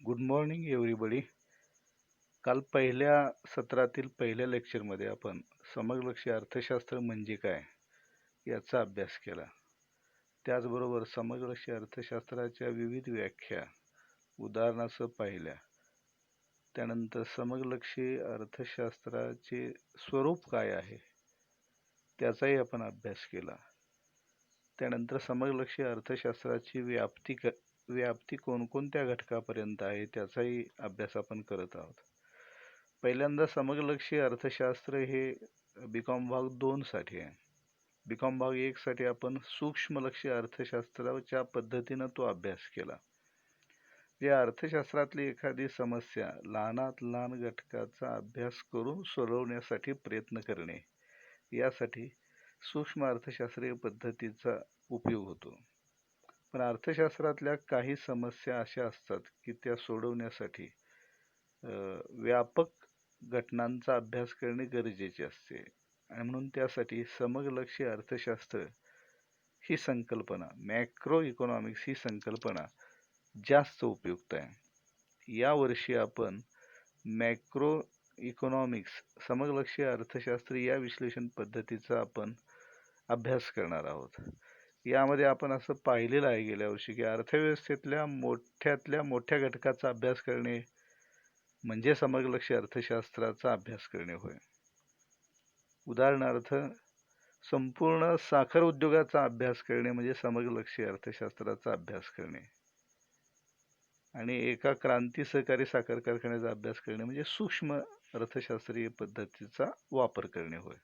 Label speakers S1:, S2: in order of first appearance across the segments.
S1: Good morning everybody. काल पहिल्या सत्रातील पहिल्या लेक्चरमध्ये आपण समलक्षी अर्थशास्त्र म्हणजे काय याचा अभ्यास केला. त्याचबरोबर समलक्षी अर्थशास्त्राच्या विविध व्याख्या उदाहरणासह पाहिल्या. त्यानंतर समलक्षी अर्थशास्त्राचे स्वरूप काय आहे त्याचाही आपण अभ्यास केला. त्यानंतर समलक्षी अर्थशास्त्राची व्याप्ती कोणकोणत्या घटकापर्यंत आहे त्याचाही अभ्यास आपण करत आहोत. पहिल्यांदा समलक्षी अर्थशास्त्र हे बीकॉम भाग 2 साठी आहे. बीकॉम भाग 1 साठी आपण सूक्ष्मलक्षी अर्थशास्त्राच्या पद्धतीनं तो अभ्यास केला. या अर्थशास्त्रातली एखादी समस्या लहानात लहान घटकाचा अभ्यास करून सोडवण्यासाठी प्रयत्न करणे, यासाठी सूक्ष्म अर्थशास्त्रीय पद्धतीचा उपयोग होतो. पण अर्थशास्त्रातल्या काही समस्या अशा असतात की त्या सोडवण्यासाठी व्यापक घटनांचा अभ्यास करणे गरजेचे असते आणि म्हणून त्यासाठी समलक्षी अर्थशास्त्र ही संकल्पना, मॅक्रो इकॉनॉमिक्स ही संकल्पना जास्त उपयुक्त आहे. यावर्षी आपण मॅक्रो इकॉनॉमिक्स समलक्षी अर्थशास्त्र या विश्लेषण पद्धतीचा आपण अभ्यास करणार आहोत. यामध्ये आपण असं पाहिलेलं आहे गेल्या वर्षी की अर्थव्यवस्थेतल्या मोठ्यातल्या मोठ्या घटकाचा अभ्यास करणे म्हणजे समलक्षी अर्थशास्त्राचा अभ्यास करणे होय. उदाहरणार्थ, संपूर्ण साखर उद्योगाचा अभ्यास करणे म्हणजे समलक्षी अर्थशास्त्राचा अभ्यास करणे आणि एका क्रांती सहकारी साखर कारखान्याचा अभ्यास करणे म्हणजे सूक्ष्म अर्थशास्त्रीय पद्धतीचा वापर करणे होय.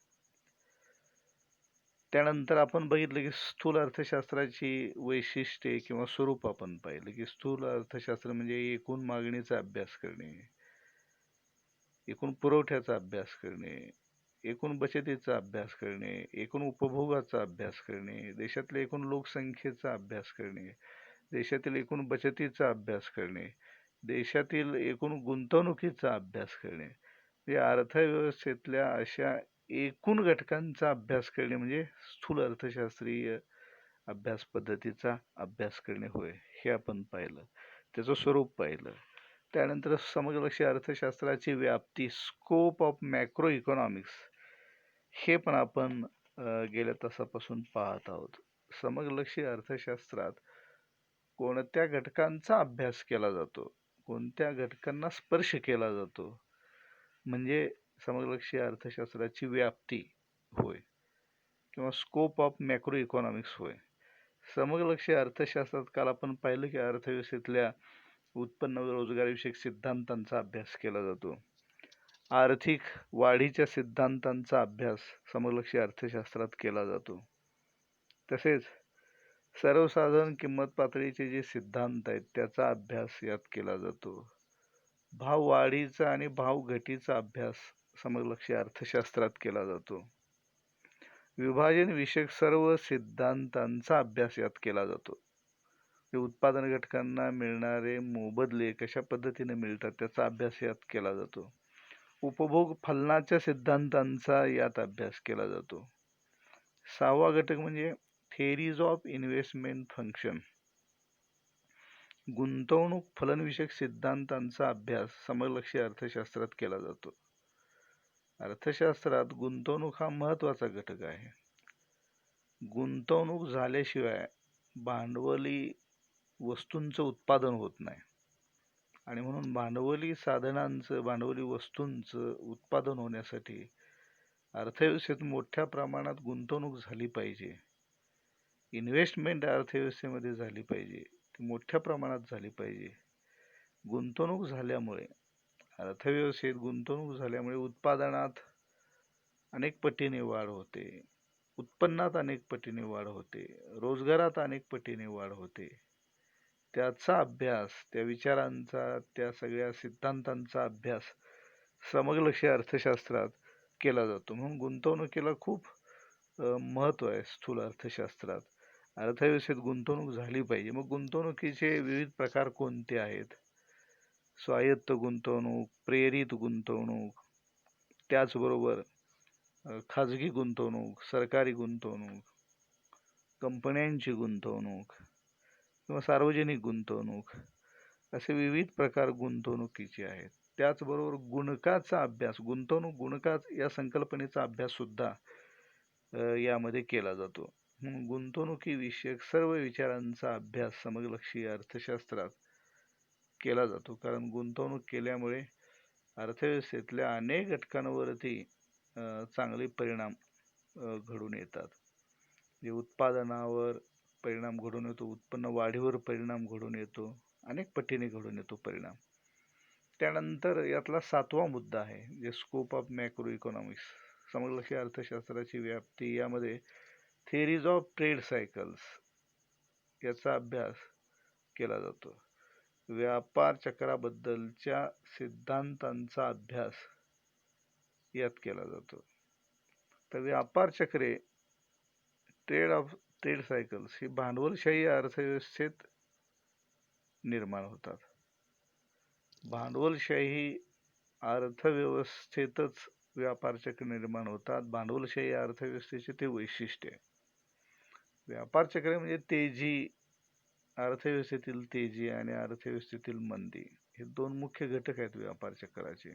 S1: त्यानंतर आपण बघितलं की स्थूल अर्थशास्त्राची वैशिष्ट्ये किंवा स्वरूप आपण पाहिलं की स्थूल अर्थशास्त्र म्हणजे एकूण मागणीचा अभ्यास करणे, एकूण पुरवठ्याचा अभ्यास करणे, एकूण बचतीचा अभ्यास करणे, एकूण उपभोगाचा अभ्यास करणे, देशातल्या एकूण लोकसंख्येचा अभ्यास करणे, देशातील एकूण बचतीचा अभ्यास करणे, देशातील एकूण गुंतवणुकीचा अभ्यास करणे. या अर्थव्यवस्थेतल्या अशा एकूण घटकांचा अभ्यास करणे म्हणजे स्थूल अर्थशास्त्रीय अभ्यास पद्धतीचा अभ्यास करणे होय. हे आपण पाहिलं, त्याचं स्वरूप पाहिलं. त्यानंतर समलक्षी अर्थशास्त्राची व्याप्ती, स्कोप ऑफ मॅक्रो इकॉनॉमिक्स, हे पण आपण गेल्या तासापासून पाहत आहोत. समलक्षी अर्थशास्त्रात कोणत्या घटकांचा अभ्यास केला जातो, कोणत्या घटकांना स्पर्श केला जातो म्हणजे समलक्षी अर्थशास्त्राची व्याप्ती होय किंवा स्कोप ऑफ मॅक्रो इकॉनॉमिक्स होय. समलक्षी अर्थशास्त्रात काल आपण पाहिलं की अर्थव्यवस्थेतल्या उत्पन्न व रोजगारविषयक सिद्धांतांचा अभ्यास केला जातो. आर्थिक वाढीच्या सिद्धांतांचा अभ्यास समलक्षी अर्थशास्त्रात केला जातो. तसेच सर्वसाधारण किंमत पातळीचे जे सिद्धांत आहेत त्याचा अभ्यास यात केला जातो. भाव वाढीचा आणि भाव घटीचा अभ्यास समलक्षी अर्थशास्त्रात केला जातो. विभाजन विषयक सर्व सिद्धांतांचा अभ्यास यात केला जातो. उत्पादन घटकांना मिळणारे मोबदले कशा पद्धतीने मिळतात त्याचा अभ्यास यात केला जातो. उपभोग फलनाच्या सिद्धांतांचा यात अभ्यास केला जातो. 6वा घटक म्हणजे थेरीज ऑफ इन्व्हेस्टमेंट फंक्शन, गुंतवणूक फलनविषयक सिद्धांतांचा अभ्यास समलक्षी अर्थशास्त्रात केला जातो. अर्थशास्त्रात गुंतवणूक हा महत्त्वाचा घटक आहे. गुंतवणूक झाल्याशिवाय भांडवली वस्तूंचं उत्पादन होत नाही आणि म्हणून भांडवली साधनांचं, भांडवली वस्तूंचं उत्पादन होण्यासाठी अर्थव्यवस्थेत मोठ्या प्रमाणात गुंतवणूक झाली पाहिजे. इन्व्हेस्टमेंट अर्थव्यवस्थेमध्ये झाली पाहिजे, ती मोठ्या प्रमाणात झाली पाहिजे. गुंतवणूक झाल्यामुळे अर्थव्यवस्थेत गुंतवणूक झाल्यामुळे उत्पादनात अनेक पटीने वाढ होते, उत्पन्नात अनेक पटीने वाढ होते, रोजगारात अनेक पटीने वाढ होते. त्याचा अभ्यास, त्या विचारांचा, त्या सगळ्या सिद्धांतांचा अभ्यास समलक्षी अर्थशास्त्रात केला जातो. म्हणून गुंतवणुकीला खूप महत्त्व आहे. स्थूल अर्थशास्त्रात अर्थव्यवस्थेत गुंतवणूक झाली पाहिजे. मग गुंतवणुकीचे विविध प्रकार कोणते आहेत? स्वायत्त गुंतवणूक, प्रेरित गुंतवणूक, त्याचबरोबर खाजगी गुंतवणूक, सरकारी गुंतवणूक, कंपन्यांची गुंतवणूक किंवा सार्वजनिक गुंतवणूक, असे विविध प्रकार गुंतवणुकीचे आहेत. त्याचबरोबर गुणकाचा अभ्यास, गुंतवणूक गुणकाच या संकल्पनेचा अभ्यास सुद्धा यामध्ये केला जातो. गुंतवणुकीविषयक सर्व विचारांचा अभ्यास समलक्षी अर्थशास्त्रात केला जातो, कारण गुंतवणूक केल्यामुळे अर्थव्यवस्थेतल्या अनेक घटकांवरती चांगले परिणाम घडून येतात. जे उत्पादनावर परिणाम घडून येतो, उत्पन्न वाढीवर परिणाम घडून येतो, अनेक पटीने घडून येतो परिणाम. त्यानंतर यातला 7वा मुद्दा आहे, जे स्कोप ऑफ मॅक्रो इकॉनॉमिक्स, समलक्षी अर्थशास्त्राची व्याप्ती. यामध्ये थिअरीज ऑफ ट्रेड सायकल्स याचा अभ्यास केला जातो. व्यापार चक्राबद्दलच्या सिद्धांतांचा अभ्यास यात केला जातो. तर व्यापार चक्रे, ट्रेड सायकल्स ही भांडवलशाही अर्थव्यवस्थेत निर्माण होतात. भांडवलशाही अर्थव्यवस्थेतच व्यापार चक्र निर्माण होतात. भांडवलशाही अर्थव्यवस्थेचे ते वैशिष्ट्य आहे. व्यापार चक्र म्हणजे तेजी, अर्थव्यवस्थेतील तेजी आणि अर्थव्यवस्थेतील मंदी हे दोन मुख्य घटक आहेत व्यापार चक्राचे.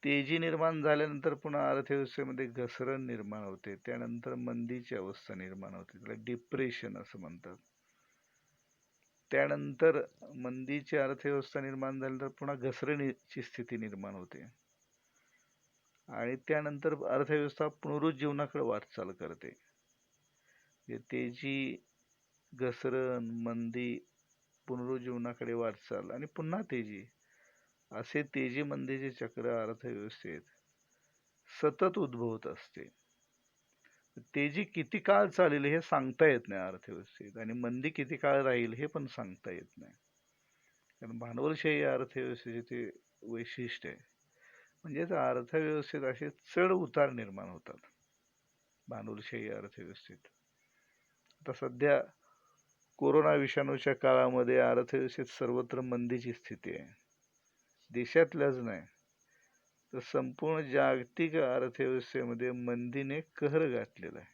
S1: तेजी निर्माण झाल्यानंतर पुन्हा अर्थव्यवस्थेमध्ये घसरण निर्माण होते, त्यानंतर मंदीची अवस्था निर्माण होते, त्याला डिप्रेशन असं म्हणतात. त्यानंतर मंदीची अर्थव्यवस्था निर्माण झाल्यानंतर पुन्हा घसरणीची स्थिती निर्माण होते आणि त्यानंतर अर्थव्यवस्था पुनरुज्जीवनाकडे वाटचाल करते. तेजी, घसरण, मंदी, पुनरुज्जीवनाकडे वाटचाल आणि पुन्हा तेजी, असे तेजी मंदीचे चक्र अर्थव्यवस्थेत सतत उद्भवत असते. तेजी किती काळ चालेल हे सांगता येत नाही अर्थव्यवस्थेत, आणि मंदी किती काळ राहील हे पण सांगता येत नाही. कारण भांडवलशाही अर्थव्यवस्थेचे ते वैशिष्ट्य आहे. म्हणजेच अर्थव्यवस्थेत असे चढ उतार निर्माण होतात भांडवलशाही अर्थव्यवस्थेत. आता सध्या कोरोना विषाणूच्या काळामध्ये अर्थव्यवस्थेत सर्वत्र मंदीची स्थिती आहे. देशातल्याच नाही तर संपूर्ण जागतिक अर्थव्यवस्थेमध्ये मंदीने कहर गाठलेला आहे.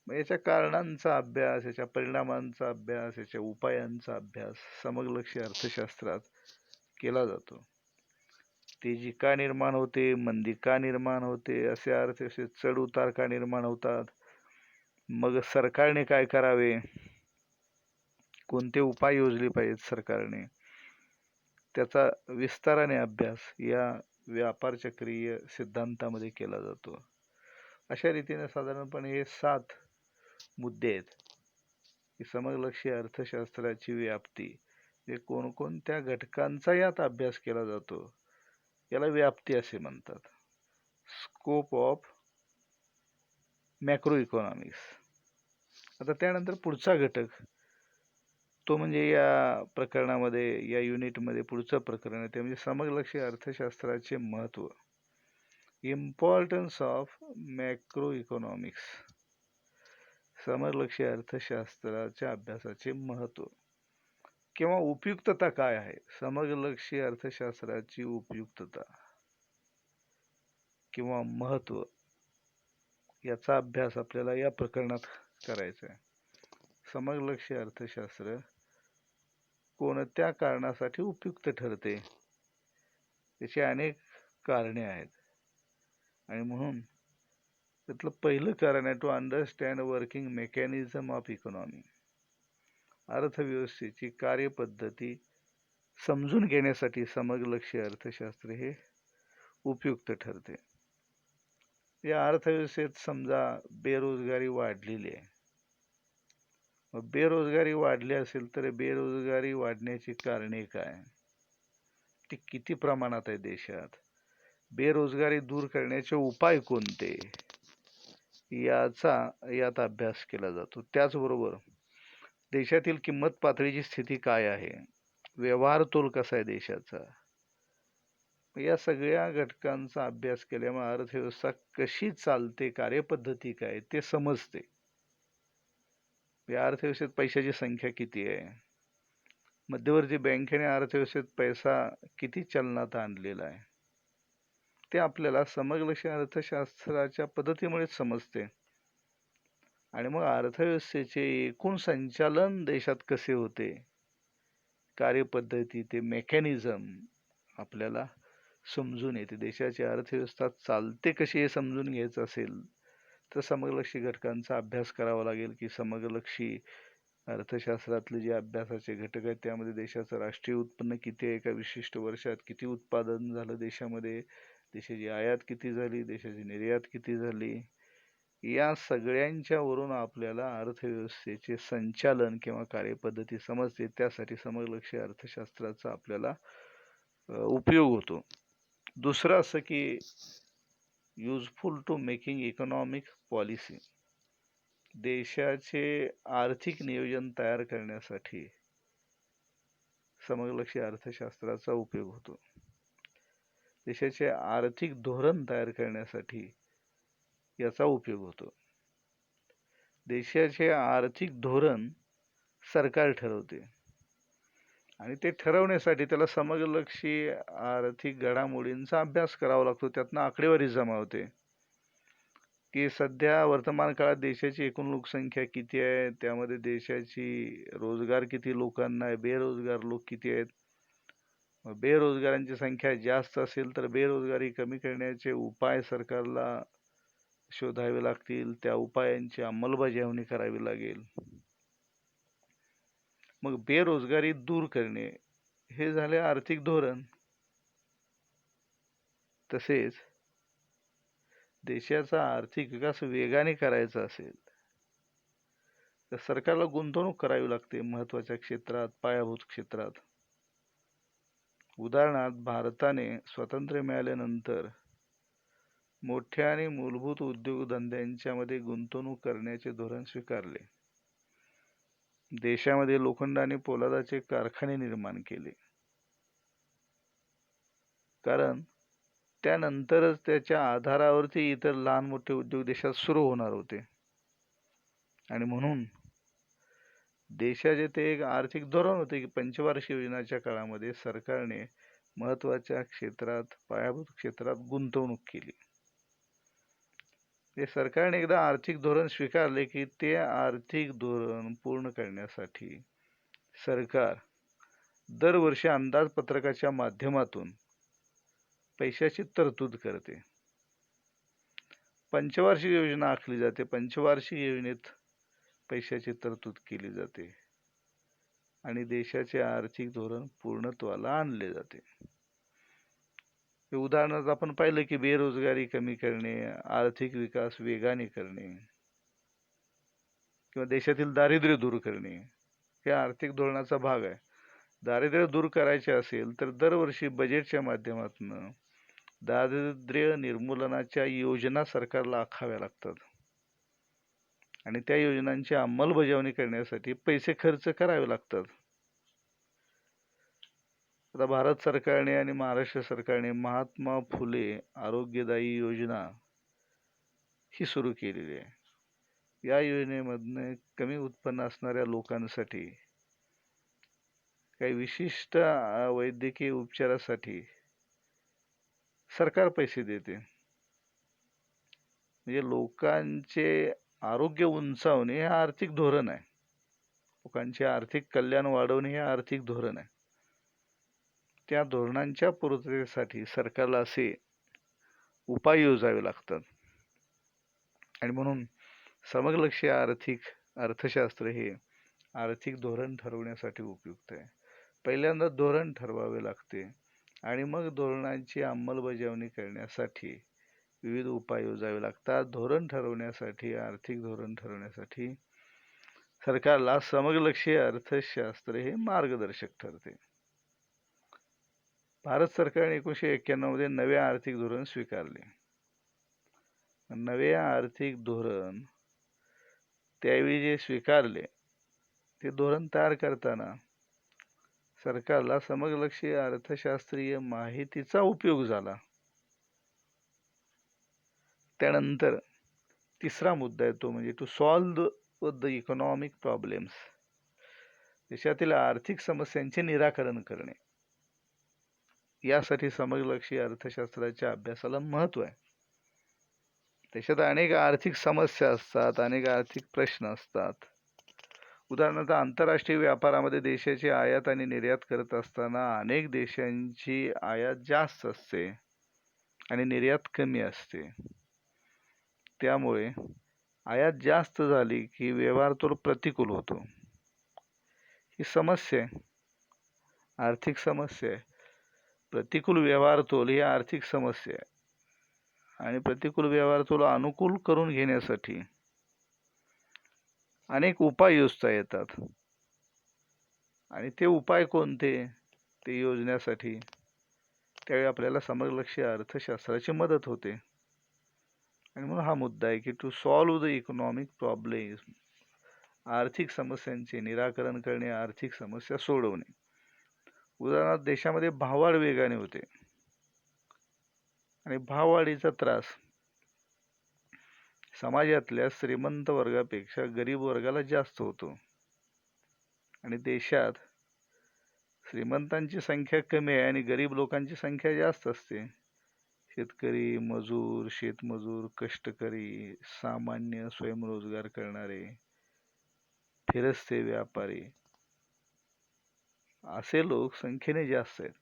S1: मग याच्या कारणांचा अभ्यास, याच्या परिणामांचा अभ्यास, याच्या उपायांचा अभ्यास समलक्षी अर्थशास्त्रात केला जातो. तेजी का निर्माण होते, मंदी का निर्माण होते, असे अर्थव्यवस्थेत चढ उतार का निर्माण होतात, मग सरकारने काय करावे, कोणते उपाय योजले पाहिजेत सरकारने, त्याचा विस्ताराने अभ्यास या व्यापार चक्रीय सिद्धांतामध्ये केला जातो. अशा रीतीने साधारणपणे हे 7 मुद्दे आहेत की समलक्षी अर्थशास्त्राची व्याप्ती, हे कोणकोणत्या घटकांचा यात अभ्यास केला जातो याला व्याप्ती असे म्हणतात. Scope of macro economics. आता त्यानंतर पुढचा घटक तो म्हणजे या प्रकरणामध्ये, या युनिटमध्ये पुढचं प्रकरण आहे ते म्हणजे समलक्षी अर्थशास्त्राचे महत्त्व, इम्पॉर्टन्स ऑफ मॅक्रो इकॉनॉमिक्स. समलक्षी अर्थशास्त्राच्या अभ्यासाचे महत्त्व किंवा उपयुक्तता काय आहे. समलक्षी अर्थशास्त्राची उपयुक्तता किंवा महत्त्व याचा अभ्यास आपल्याला या प्रकरणात करायचा आहे. समलक्षी अर्थशास्त्र कोणत्या कारणासाठी उपयुक्त ठरते, त्याची अनेक कारणे आहेत, आणि म्हणून त्यातलं पहिलं कारण आहे to understand working mechanism of economy. अर्थव्यवस्थेची कार्यपद्धती समजून घेण्यासाठी समलक्षी अर्थशास्त्र हे उपयुक्त ठरते. या अर्थव्यवस्थेत समजा बेरोजगारी वाढलेली आहे, मग बेरोजगारी वाढली असेल तर बेरोजगारी वाढण्याची कारणे काय, ती किती प्रमाणात आहे देशात, बेरोजगारी दूर करण्याचे उपाय कोणते, याचा यात अभ्यास केला जातो. त्याचबरोबर देशातील किंमत पातळीची स्थिती काय आहे, व्यवहार तोल कसा आहे देशाचा, या सगळ्या घटकांचा अभ्यास केल्यामुळे अर्थव्यवस्था कशी चालते, कार्यपद्धती काय ते समजते. या अर्थव्यवस्थेत पैशाची संख्या किती आहे, मध्यवर्ती बँकेने अर्थव्यवस्थेत पैसा किती चलनात आणलेला आहे, ते आपल्याला समलक्षी अर्थशास्त्राच्या पद्धतीमुळेच समजते. आणि मग अर्थव्यवस्थेचे एकूण संचालन देशात कसे होते कार्यपद्धती, ते मेकॅनिझम आपल्याला समजून येते. देशाची अर्थव्यवस्था चालते कशी हे समजून घ्यायचं असेल तर समलक्षी घटकांचा अभ्यास करावा लागेल, की समलक्षी अर्थशास्त्रातले जे अभ्यासाचे घटक आहेत त्यामध्ये देशाचं राष्ट्रीय उत्पन्न किती आहे, एका विशिष्ट वर्षात किती उत्पादन झालं देशामध्ये, देशाची आयात किती झाली, देशाची निर्यात किती झाली, या सगळ्यांच्या वरून आपल्याला अर्थव्यवस्थेचे संचालन किंवा कार्यपद्धती समजते. त्यासाठी समलक्षी अर्थशास्त्राचा आपल्याला उपयोग होतो. दुसरं असं की useful to making economic policy, देशाचे आर्थिक नियोजन तयार करण्यासाठी समलक्षी अर्थशास्त्राचा उपयोग होतो. देशाचे आर्थिक धोरण तयार करण्यासाठी याचा उपयोग होतो. देशाचे आर्थिक धोरण सरकार ठरवते आणि ते ठरवण्यासाठी त्याला समलक्षी आर्थिक घडामोडींचा अभ्यास करावा लागतो. त्यातनं आकडेवारी जमा होते की सध्या वर्तमान काळात देशाची एकूण लोकसंख्या किती आहे, त्यामध्ये देशाची रोजगार किती लोकांना आहे, बेरोजगार लोक किती आहेत. बेरोजगारांची संख्या जास्त असेल तर बेरोजगारी कमी करण्याचे उपाय सरकारला शोधावे लागतील, त्या उपायांची अंमलबजावणी करावी लागेल. मग बेरोजगारी दूर करणे हे झाले आर्थिक धोरण. तसेच देशाचा आर्थिक विकास वेगाने करायचा असेल तर सरकारला गुंतवणूक करावी लागते महत्त्वाच्या क्षेत्रात, पायाभूत क्षेत्रात. उदाहरणार्थ, भारताने स्वातंत्र्य मिळाल्यानंतर मोठ्या आणि मूलभूत उद्योगधंद्यांच्यामध्ये गुंतवणूक करण्याचे धोरण स्वीकारले. देशामध्ये लोखंड आणि पोलादाचे कारखाने निर्माण केले, कारण त्यानंतरच त्याच्या आधारावरती इतर लहान मोठे उद्योग देशात सुरू होणार होते. आणि म्हणून देशाचे ते एक आर्थिक धोरण होते की पंचवार्षिक योजनेच्या काळामध्ये सरकारने महत्त्वाच्या क्षेत्रात, पायाभूत क्षेत्रात गुंतवणूक केली. ते सरकारने एकदा आर्थिक धोरण स्वीकारले की ते आर्थिक धोरण पूर्ण करण्यासाठी सरकार दरवर्षी अंदाजपत्रकाच्या माध्यमातून पैशाची तरतूद करते. पंचवार्षिक योजना आखली जाते, पंचवार्षिक योजनेत पैशाची तरतूद केली जाते आणि देशाचे आर्थिक धोरण पूर्णत्वाला आणले जाते. उदाहरणार्थ आपण पाहिलं की बेरोजगारी कमी करणे, आर्थिक विकास वेगाने करणे किंवा देशातील दारिद्र्य दूर करणे हे आर्थिक धोरणाचा भाग आहे. दारिद्र्य दूर करायचे असेल तर दरवर्षी बजेटच्या माध्यमातून दारिद्र्य निर्मूलनाच्या योजना सरकारला आखाव्या लागतात आणि त्या योजनांची अंमलबजावणी करण्यासाठी पैसे खर्च करावे लागतात. आता भारत सरकारने आणि महाराष्ट्र सरकारने महात्मा फुले आरोग्यदायी योजना ही सुरू केलेली आहे. या योजनेमधनं कमी उत्पन्न असणाऱ्या लोकांसाठी काही विशिष्ट वैद्यकीय उपचारासाठी सरकार पैसे देते. म्हणजे लोकांचे आरोग्य उंचावणे हे आर्थिक धोरण आहे. लोकांचे आर्थिक कल्याण वाढवणे हे आर्थिक धोरण आहे. त्या धोरणांच्या पूर्ततेसाठी सरकारला असे उपाय योजावे लागतात आणि म्हणून समलक्षी अर्थशास्त्र हे आर्थिक धोरण ठरवण्यासाठी उपयुक्त आहे. पहिल्यांदा धोरण ठरवावे लागते आणि मग धोरणांची अंमलबजावणी करण्यासाठी विविध उपाय योजावे लागतात. धोरण ठरवण्यासाठी, आर्थिक धोरण ठरवण्यासाठी सरकारला समलक्षी अर्थशास्त्र हे मार्गदर्शक ठरते. भारत सरकारने 1991 मध्ये नवे आर्थिक धोरण स्वीकारले. नवे आर्थिक धोरण त्यावेळी जे स्वीकारले ते धोरण तयार करताना सरकारला समलक्षी अर्थशास्त्रीय माहितीचा उपयोग झाला. त्यानंतर तिसरा मुद्दा येतो म्हणजे to solve the economic problems, देशातील आर्थिक समस्यांचे निराकरण करणे. यासाठी समलक्षी अर्थशास्त्राच्या अभ्यासाला महत्त्व आहे. देशात अनेक आर्थिक समस्या असतात, अनेक आर्थिक प्रश्न असतात. उदाहरणार्थ आंतरराष्ट्रीय व्यापारामध्ये देशाची आयात आणि निर्यात करत असताना अनेक देशांची आयात जास्त असते आणि निर्यात कमी असते. त्यामुळे आयात जास्त झाली की व्यवहार तोल प्रतिकूल होतो. ही समस्या आहे, आर्थिक समस्या आहे. प्रतिकूल व्यवहार तोल ही आर्थिक समस्या आहे आणि प्रतिकूल व्यवहार तोल अनुकूल करून घेण्यासाठी अनेक उपाय योजता येतात. आणि ते उपाय कोणते ते योजण्यासाठी त्यावेळी आपल्याला समलक्ष्य अर्थशास्त्राची मदत होते. आणि म्हणून हा मुद्दा आहे की to solve the economic problems, आर्थिक समस्यांचे निराकरण करणे, आर्थिक समस्या सोडवणे. उदाहरणार्थ देशामध्ये भाववाढ वेगाने होते आणि भाववाढीचा त्रास समाजातल्या श्रीमंत वर्गापेक्षा गरीब वर्गाला जास्त होतो. आणि देशात श्रीमंतांची संख्या कमी आहे आणि गरीब लोकांची संख्या जास्त असते. शेतकरी, मजूर, शेतमजूर, कष्टकरी, सामान्य स्वयंरोजगार करणारे, फिरस्ते व्यापारी असे लोक संख्येने जास्त आहेत.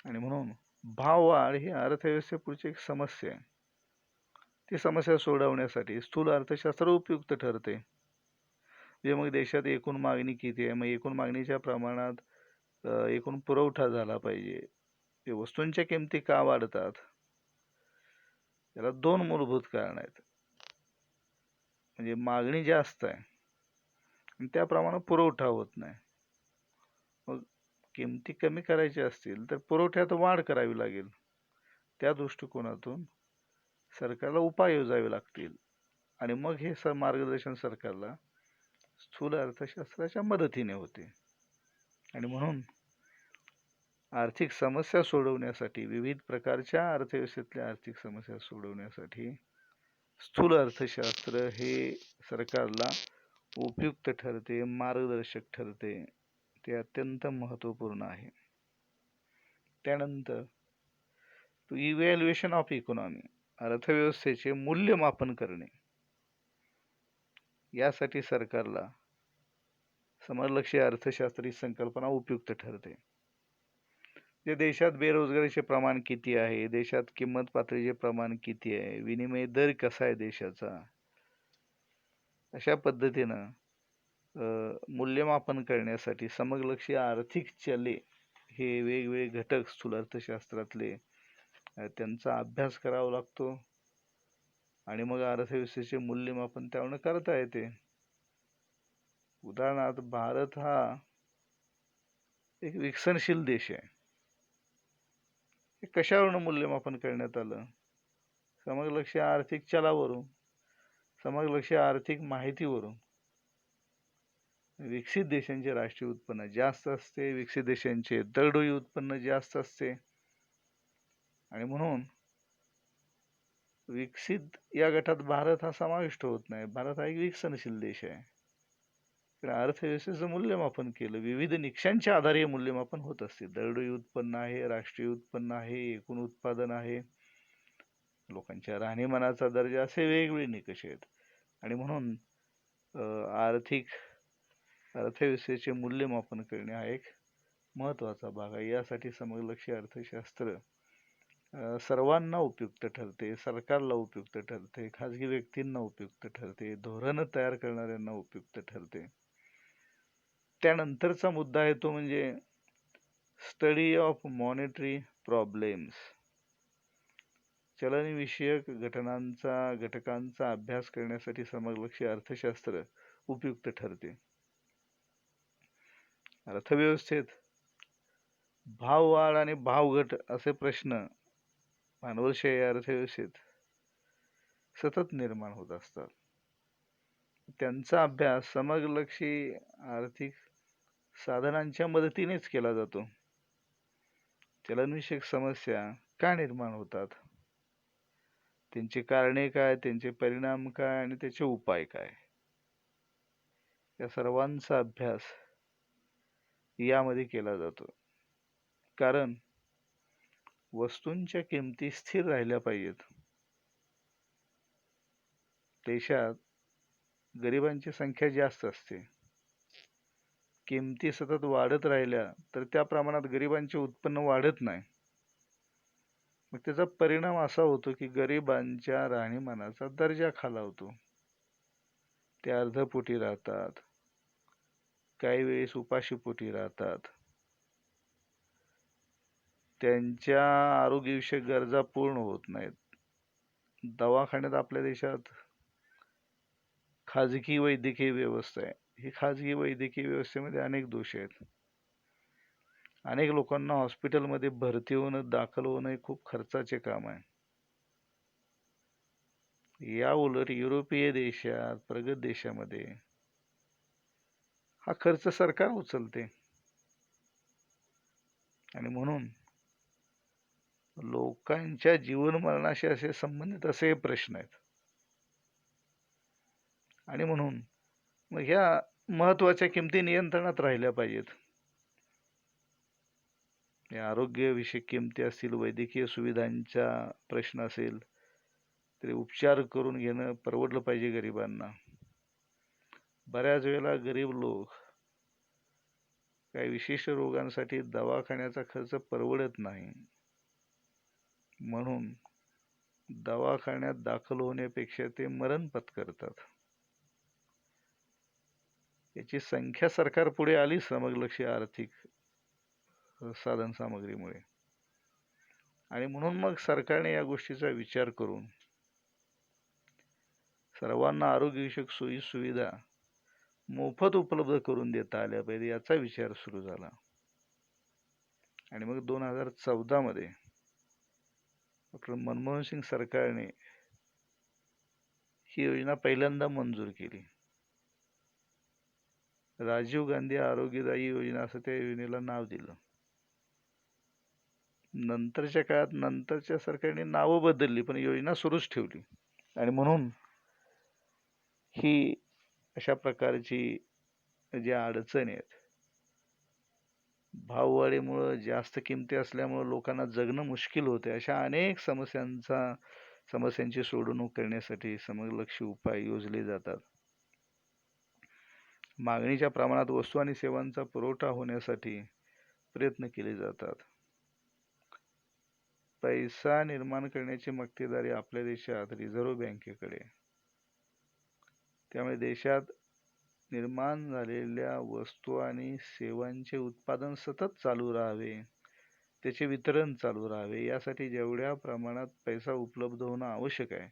S1: आणि म्हणून भाववाढ ही अर्थव्यवस्थेपुढची एक समस्या आहे. ती समस्या सोडवण्यासाठी स्थूल अर्थशास्त्र उपयुक्त ठरते. म्हणजे मग देशात एकूण मागणी किती आहे, मग एकूण मागणीच्या प्रमाणात एकूण पुरवठा झाला पाहिजे. ते वस्तूंच्या किमती का वाढतात, याला दोन मूलभूत कारण आहेत. म्हणजे मागणी जास्त आहे आणि त्याप्रमाणे पुरवठा होत नाही. मग किमती कमी करायच्या असतील तर पुरवठ्यात वाढ करावी लागेल. त्या दृष्टिकोनातून सरकारला उपाय योजावे लागतील आणि मग हे मार्गदर्शन सरकारला स्थूल अर्थशास्त्राच्या मदतीने होते. आणि म्हणून आर्थिक समस्या सोडवण्यासाठी, विविध प्रकारच्या अर्थव्यवस्थेतल्या आर्थिक समस्या सोडवण्यासाठी स्थूल अर्थशास्त्र हे सरकारला उपयुक्त ठरते, मार्गदर्शक ठरते. ते अत्यंत महत्त्वपूर्ण आहे. त्यानंतर टू इव्हॅल्युएशन ऑफ इकॉनॉमी, अर्थव्यवस्थेचे मूल्यमापन करणे. यासाठी सरकारला समलक्ष्य अर्थशास्त्र ही संकल्पना उपयुक्त ठरते. जे देशात बेरोजगारीचे प्रमाण किती आहे, देशात किंमत पातळीचे प्रमाण किती आहे, विनिमय दर कसा आहे देशाचा, अशा पद्धतीनं मूल्यमापन करण्यासाठी समलक्ष्य आर्थिक चले हे वेगवेगळे घटक स्थूल अर्थशास्त्रातले त्यांचा अभ्यास करावा लागतो आणि मग अर्थव्यवस्थेचे मूल्यमापन त्यावरून करता येते. उदाहरणार्थ भारत हा एक विकसनशील देश आहे. हे कशावरून मूल्यमापन करण्यात आलं? समलक्ष्य आर्थिक चलावरून, समलक्ष्य आर्थिक माहितीवरून. विकसित देशांचे राष्ट्रीय उत्पन्न जास्त असते, विकसित देशांचे दरडोई उत्पन्न जास्त असते आणि म्हणून विकसित या गटात भारत हा समाविष्ट होत नाही. भारत हा एक विकसनशील देश आहे. तर अर्थव्यवस्थेचं मूल्यमापन केलं, विविध निकषांच्या आधारे हे मूल्यमापन होत असते. दरडोई उत्पन्न आहे, राष्ट्रीय उत्पन्न आहे, एकूण उत्पादन आहे, लोकांच्या राहणीमानाचा दर्जा, असे वेगवेगळे निकष आहेत. आणि म्हणून अर्थव्यवस्थेचे मूल्यमापन करणे हा एक महत्त्वाचा भाग आहे. यासाठी समलक्ष्य अर्थशास्त्र सर्वांना उपयुक्त ठरते, सरकारला उपयुक्त ठरते, खाजगी व्यक्तींना उपयुक्त ठरते, धोरण तयार करणाऱ्यांना उपयुक्त ठरते. त्यानंतरचा मुद्दा आहे तो म्हणजे स्टडी ऑफ मॉनिटरी प्रॉब्लेम्स. चलनविषयक घटकांचा अभ्यास करण्यासाठी समलक्ष्य अर्थशास्त्र उपयुक्त ठरते. अर्थव्यवस्थेत भाववाढ आणि भावघट असे प्रश्न भांडवलशाही अर्थव्यवस्थेत सतत निर्माण होत असतात. त्यांचा अभ्यास समलक्ष्यी आर्थिक साधनांच्या मदतीनेच केला जातो. चलनविषयक समस्या का निर्माण होतात, त्यांची कारणे काय, त्यांचे परिणाम काय आणि त्याचे उपाय काय, या सर्वांचा अभ्यास यामध्ये केला जातो. कारण वस्तूंच्या किमती स्थिर राहिल्या पाहिजेत. देशात गरिबांची संख्या जास्त असते किमती सतत वाढत राहिल्या तर त्या प्रमाणात गरिबांचे उत्पन्न वाढत नाही. मग त्याचा परिणाम असा होतो की गरिबांच्या राहणीमानाचा दर्जा खालावतो. ते अर्धपोटी राहतात, काही वेळेस उपाशीपोटी राहतात, त्यांच्या आरोग्यविषयक गरजा पूर्ण होत नाहीत. दवाखान्यात आपल्या देशात खाजगी वैद्यकीय व्यवस्था आहे. ही खाजगी वैद्यकीय व्यवस्थेमध्ये अनेक दोष आहेत. अनेक लोकांना हॉस्पिटलमध्ये भरती होणं, दाखल होणं हे खूप खर्चाचे काम आहे. या उलट युरोपीय देशात, प्रगत देशामध्ये हा खर्च सरकार उचलते. आणि म्हणून लोकांच्या जीवन मरणाशी असे संबंधित असे प्रश्न आहेत. आणि म्हणून मग ह्या महत्वाच्या किमती नियंत्रणात राहिल्या पाहिजेत. या आरोग्यविषयक किमती असतील, वैद्यकीय सुविधांचा प्रश्न असेल, तरी उपचार करून घेणं परवडलं पाहिजे गरिबांना. बऱ्याच वेळेला गरीब लोक काही विशिष्ट रोगांसाठी दवाखान्याचा खर्च परवडत नाही, म्हणून दवाखान्यात दाखल होण्यापेक्षा ते मरण पत्करतात. याची संख्या सरकार पुढे आली समलक्षी आर्थिक साधन सामग्रीमुळे. आणि म्हणून मग सरकारने या गोष्टीचा विचार करून सर्वांना आरोग्यविषयक सोयी सुविधा मोफत उपलब्ध करून देता आल्या पाहिजे याचा विचार सुरू झाला. आणि मग 2014 मध्ये डॉक्टर मनमोहन सिंग सरकारने ही योजना पहिल्यांदा मंजूर केली. राजीव गांधी आरोग्यदायी योजना असं त्या योजनेला नाव दिलं. नंतरच्या काळात नंतरच्या सरकारने नावं बदलली, पण योजना सुरूच ठेवली. आणि म्हणून ही अशा प्रकारची ज्या अडचणी आहेत, भाववाढीमुळं, जास्त किमती असल्यामुळं लोकांना जगणं मुश्किल होते, अशा अनेक समस्यांची सोडवणूक करण्यासाठी समलक्षी उपाय योजले जातात. मागणीच्या प्रमाणात वस्तू आणि सेवांचा पुरवठा होण्यासाठी प्रयत्न केले जातात. पैसा निर्माण करण्याची मक्तेदारी आपल्या देशात रिझर्व्ह बँकेकडे. त्यामुळे देशात निर्माण झालेल्या वस्तू आणि सेवांचे उत्पादन सतत चालू राहावे, त्याचे वितरण चालू राहावे, यासाठी जेवढ्या प्रमाणात पैसा उपलब्ध होणं आवश्यक आहे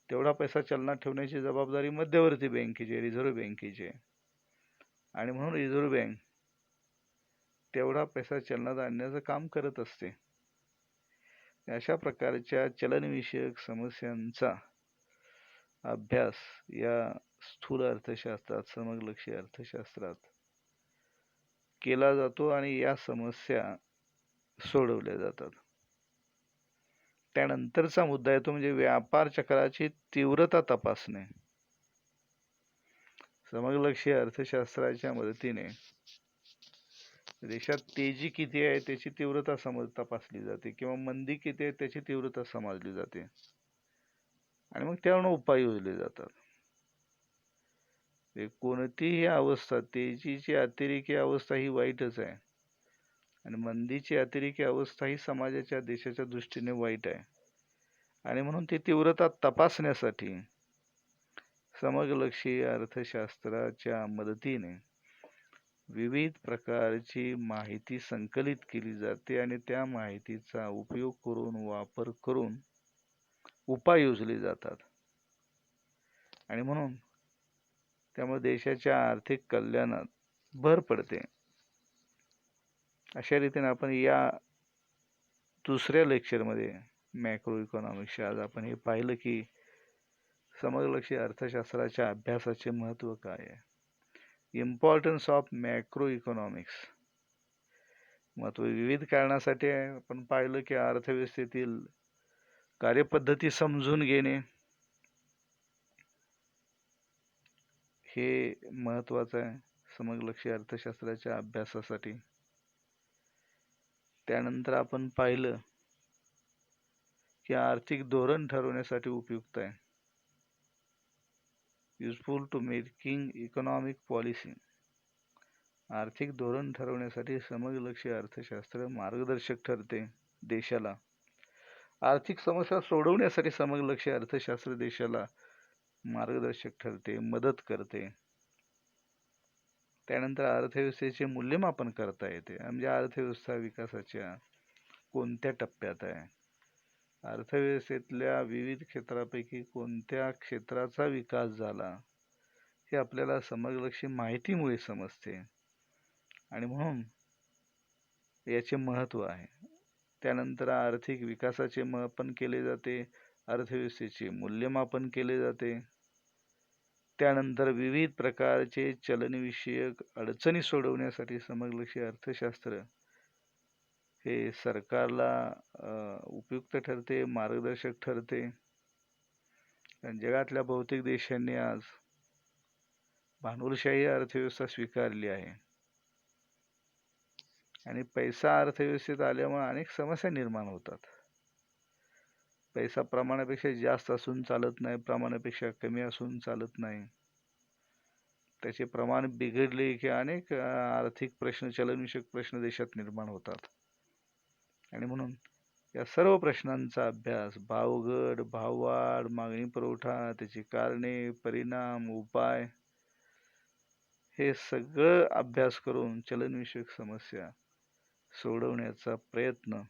S1: तेवढा पैसा चलनात ठेवण्याची जबाबदारी मध्यवर्ती बँकेची, रिझर्व्ह बँकेची आहे. आणि म्हणून रिझर्व्ह बँक तेवढा पैसा चलनात आणण्याचं काम करत असते. अशा प्रकारच्या चलनविषयक समस्यांचा अभ्यास या स्थूल अर्थशास्त्रात, समलक्षी अर्थशास्त्रात केला जातो आणि या समस्या सोडवल्या जातात. त्यानंतरचा मुद्दा येतो म्हणजे व्यापार चक्राची तीव्रता तपासणे. समलक्षी अर्थशास्त्राच्या मदतीने देशात तेजी किती आहे त्याची तीव्रता तपासली जाते, किंवा मंदी किती आहे त्याची तीव्रता समजली जाते, आणि मग त्यावर उपाय योजले जातात. कोणतीही अवस्था, तेजीची अतिरेकी अवस्था ही वाईटच आहे, आणि मंदीची अतिरेकी अवस्था ही समाजाच्या, देशाच्या दृष्टीने वाईट आहे. आणि म्हणून ती तीव्रता तपासण्यासाठी समलक्षी अर्थशास्त्राच्या मदतीने विविध प्रकारची माहिती संकलित केली जाते आणि त्या माहितीचा उपयोग करून, वापर करून उपाय योजले जातात. आणि म्हणून त्यामुळे देशाच्या आर्थिक कल्याणात भर पडते. अशा रीतीने आपण या दुसऱ्या लेक्चरमध्ये मॅक्रो इकॉनॉमिक्स आज आपण हे पाहिलं की समलक्षी अर्थशास्त्राच्या अभ्यासाचे महत्त्व काय आहे. Importance of macro economics. महत्त्व विविध कारणासाठी आहे. आपण पाहिलं की अर्थव्यवस्थेतील कार्यपद्धती समजून घेणे हे महत्त्वाचं आहे समलक्षी अर्थशास्त्राच्या अभ्यासासाठी. त्यानंतर आपण पाहिलं की आर्थिक धोरण ठरवण्यासाठी उपयुक्त आहे, useful to making economic policy. आर्थिक धोरण ठरवण्यासाठी समलक्षी अर्थशास्त्र मार्गदर्शक ठरते देशाला. आर्थिक समस्या सोडवण्यासाठी समलक्षी अर्थशास्त्र देशाला मार्गदर्शक ठरते, मदत करते. त्यानंतर अर्थव्यवस्थेचे मूल्यमापन करता येते. म्हणजे अर्थव्यवस्था विकासाच्या कोणत्या टप्प्यात आहे, अर्थव्यवस्थेतल्या विविध क्षेत्रापैकी कोणत्या क्षेत्राचा विकास झाला, हे आपल्याला समलक्षी माहितीमुळे समजते आणि म्हणून याचे महत्त्व आहे. त्यानंतर आर्थिक विकासाचे मापन केले जाते, अर्थव्यवस्थेचे मूल्यमापन केले जाते. त्यानंतर विविध प्रकारचे चलनविषयक अडचणी सोडवण्यासाठी समलक्षी अर्थशास्त्र हे सरकारला उपयुक्त ठरते, मार्गदर्शक ठरते. जगातल्या बहुतेक देशांनी आज भांडवलशाही अर्थव्यवस्था स्वीकारली आहे आणि पैसा अर्थव्यवस्थेत आल्यामुळे अनेक समस्या निर्माण होतात. पैसा प्रमाणापेक्षा जास्त असून चालत नाही, प्रमाणापेक्षा कमी असून चालत नाही. त्याचे प्रमाण बिघडले की अनेक आर्थिक प्रश्न, चलनविषयक प्रश्न देशात निर्माण होतात. आणि म्हणून या सर्व प्रश्नांचा अभ्यास, भावघट, भाववाढ, मागणी पुरवठा, त्याची कारणे, परिणाम, उपाय, हे सगळं अभ्यास करून चलनविषयक समस्या सोडवण्याचा प्रयत्न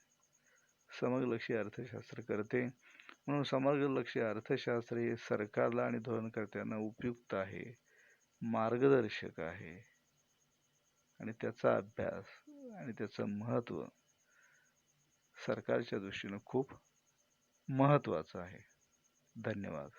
S1: समलक्षी अर्थशास्त्र करते. म्हणून समलक्षी अर्थशास्त्र हे सरकारला आणि धोरणकर्त्यांना उपयुक्त आहे, मार्गदर्शक आहे आणि त्याचा अभ्यास आणि त्याचं महत्त्व सरकारच्या दृष्टीने खूप महत्त्वाचं आहे. धन्यवाद.